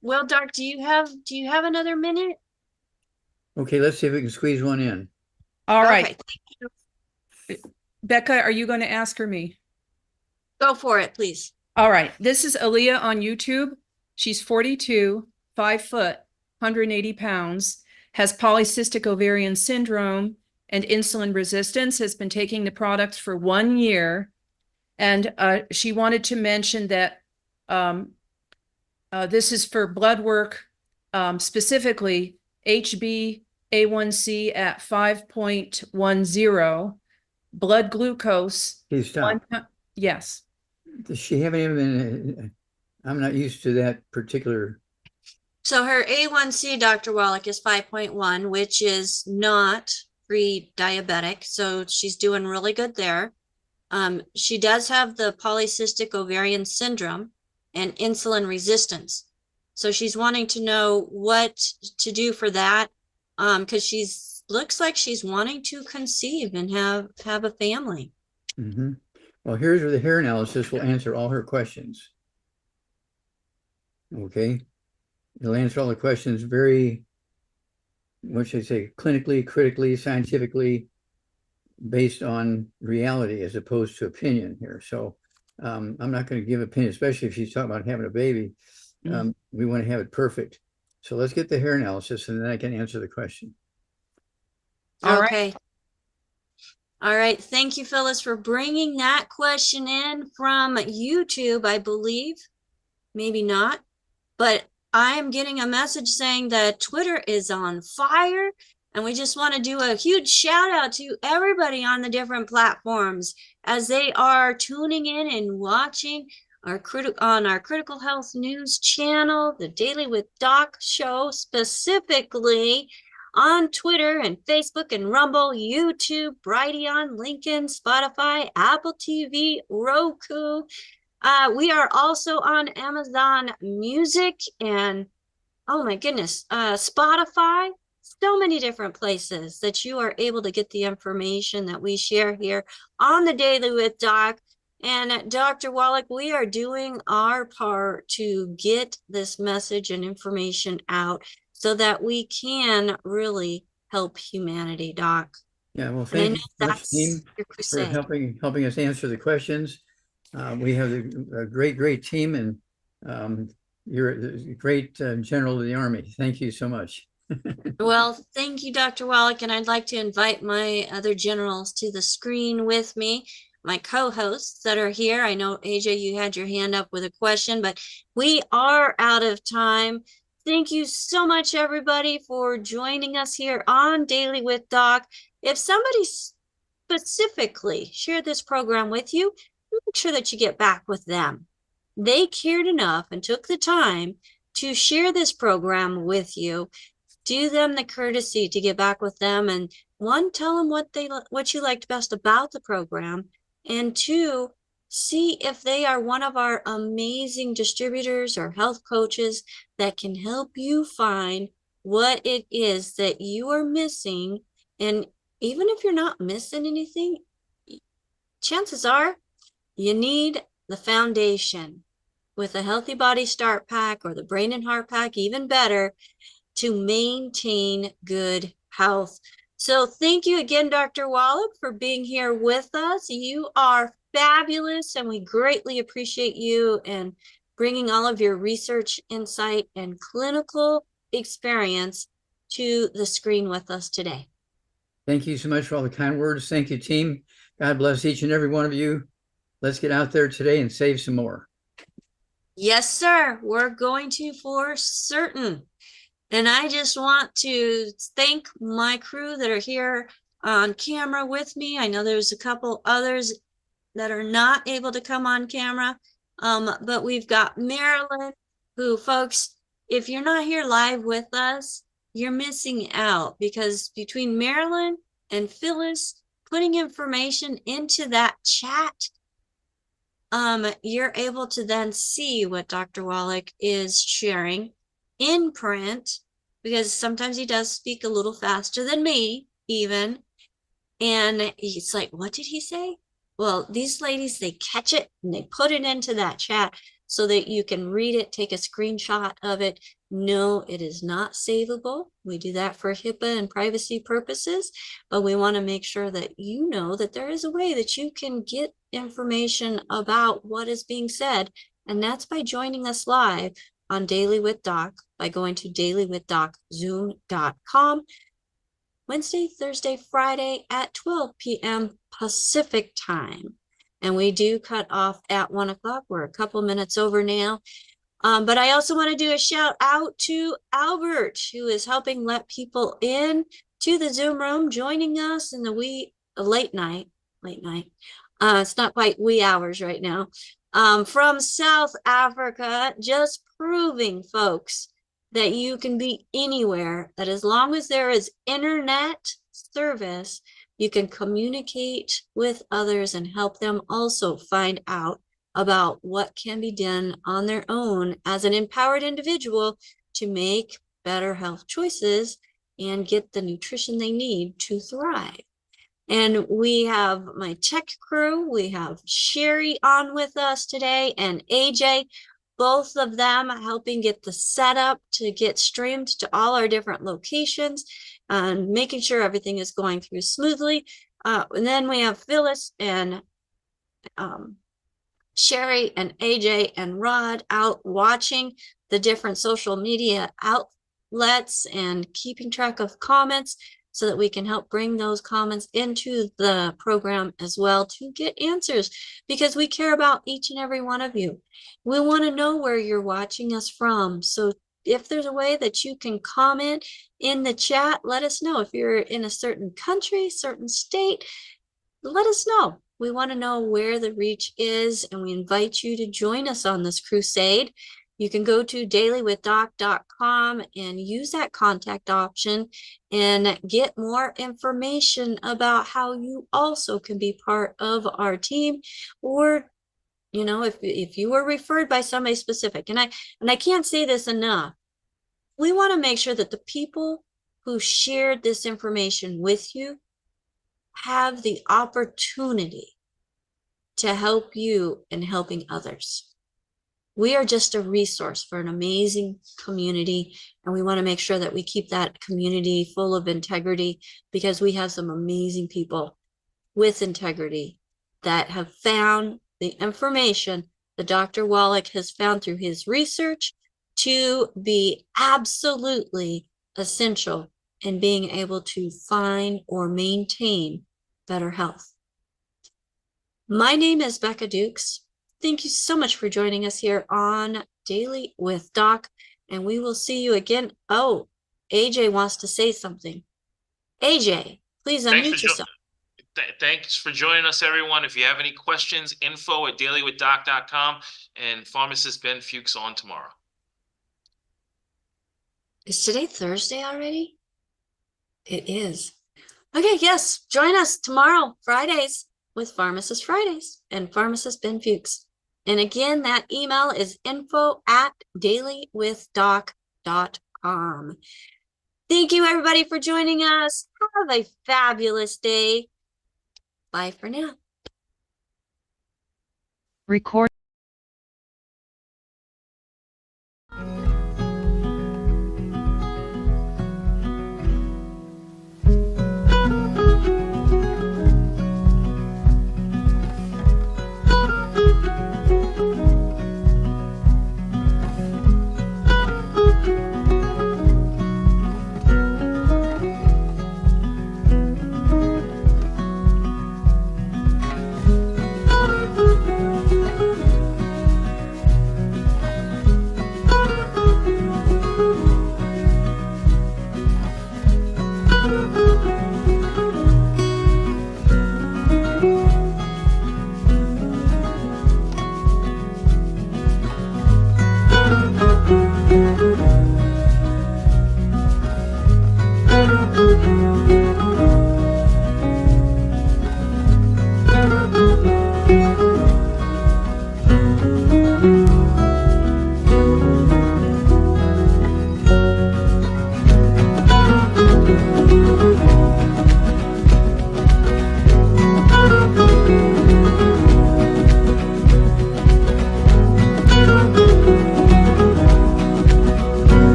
Well, Doc, do you have another minute? Okay, let's see if we can squeeze one in. All right. Okay, Becca, are you going to ask or me? go for it, please. All right. This is Aaliyah on YouTube. She's 42, 5 foot, 180 pounds, has polycystic ovarian syndrome and insulin resistance, has been taking the products for 1 year. And she wanted to mention that this is for blood work, specifically HbA1c at 5.10, blood glucose. Please stop. Yes. Does she have any? I'm not used to that particular. So her A1C, Dr. Wallach, is 5.1, which is not pre-diabetic. So she's doing really good there. She does have the polycystic ovarian syndrome and insulin resistance. So she's wanting to know what to do for that, because looks like she's wanting to conceive and have a family. Mm-hmm. Well, here's where the hair analysis will answer all her questions. Okay. It'll answer all the questions very, what should I say, clinically, critically, scientifically, based on reality as opposed to opinion here. So I'm not going to give opinion, especially if she's talking about having a baby. We want to have it perfect. So let's get the hair analysis and then I can answer the question. All Okay. All right. Thank you, Phyllis, for bringing that question in from YouTube, I believe. Maybe not, but I am getting a message saying that Twitter is on fire. And we just want to do a huge shout out to everybody on the different platforms as they are tuning in and watching our Critical Health News channel, the Daily with Doc show, specifically on Twitter and Facebook and Rumble, YouTube, Brighteon, Lincoln, Spotify, Apple TV, Roku. We are also on Amazon Music and, oh my goodness, Spotify. So many different places that you are able to get the information that we share here on the Daily with Doc. And Dr. Wallach, we are doing our part to get this message and information out so that we can really help humanity, Doc. Yeah, well, thank you so much, team, for helping us answer the questions. We have a great team, and you're a great general of the Army. Thank you so much. Well, thank you, Dr. Wallach, and I'd like to invite my other generals to the screen with me. my co-hosts that are here. I know, AJ, you had your hand up with a question, but we are out of time. Thank you so much, everybody, for joining us here on Daily with Doc. If somebody specifically shared this program with you, make sure that you get back with them. They cared enough and took the time to share this program with you. Do them the courtesy to get back with them, and one, tell them what you liked best about the program, and two, see if they are one of our amazing distributors or health coaches that can help you find what it is that you are missing. And even if you're not missing anything, chances are you need the foundation with a Healthy Body Start Pack or the Brain and Heart Pack, even better, to maintain good health. So thank you again, Dr. Wallach, for being here with us. You are fabulous, and we greatly appreciate you and bringing all of your research, insight, and clinical experience to the screen with us today. Thank you so much for all the kind words. Thank you, team. God bless each and every one of you. Let's get out there today and save some more. Yes, sir. We're going to for certain. And I just want to thank my crew that are here on camera with me. I know there's a couple others that are not able to come on camera, but we've got Marilyn, who, folks, if you're not here live with us, you're missing out, because between Marilyn and Phyllis putting information into that chat, you're able to then see what Dr. Wallach is sharing in print, because sometimes he does speak a little faster than me even, and it's like, what did he say? Well, these ladies, they catch it and they put it into that chat so that you can read it, take a screenshot of it. No, it is not savable. We do that for HIPAA and privacy purposes, but we want to make sure that you know that there is a way that you can get information about what is being said, and that's by joining us live on Daily with Doc by going to dailywithdoczoom.com Wednesday, Thursday, Friday at 12 p.m. Pacific time. And we do cut off at 1 o'clock. We're a couple minutes over now. But I also want to do a shout out to Albert, who is helping let people in to the Zoom room, joining us in the late night. It's not quite wee hours right now. From South Africa, just proving, folks, that you can be anywhere, that as long as there is internet service, you can communicate with others and help them also find out about what can be done on their own as an empowered individual to make better health choices and get the nutrition they need to thrive. And we have my tech crew. We have Sherry on with us today and AJ, both of them helping get the setup to get streamed to all our different locations and making sure everything is going through smoothly. And then we have Phyllis and Sherry and AJ and Rod out watching the different social media outlets and keeping track of comments so that we can help bring those comments into the program as well to get answers, because we care about each and every one of you. We want to know where you're watching us from. So if there's a way that you can comment in the chat, let us know. If you're in a certain country, certain state, let us know. We want to know where the reach is, and we invite you to join us on this crusade. You can go to dailywithdoc.com and use that contact option and get more information about how you also can be part of our team, or if you were referred by somebody specific. And I can't say this enough. We want to make sure that the people who shared this information with you have the opportunity to help you in helping others. We are just a resource for an amazing community, and we want to make sure that we keep that community full of integrity, because we have some amazing people with integrity that have found the information that Dr. Wallach has found through his research to be absolutely essential in being able to find or maintain better health. My name is Becca Dukes. Thank you so much for joining us here on Daily with Doc, and we will see you again. Oh, AJ wants to say something. AJ, please unmute yourself. Thanks for joining us, everyone. If you have any questions, info@dailywithdoc.com, and pharmacist Ben Fuchs on tomorrow. Is today Thursday already? It is. Okay, yes, join us tomorrow, Fridays, with Pharmacist Fridays and Pharmacist Ben Fuchs. And again, that email is info@dailywithdoc.com. Thank you, everybody, for joining us. Have a fabulous day. Bye for now. Record.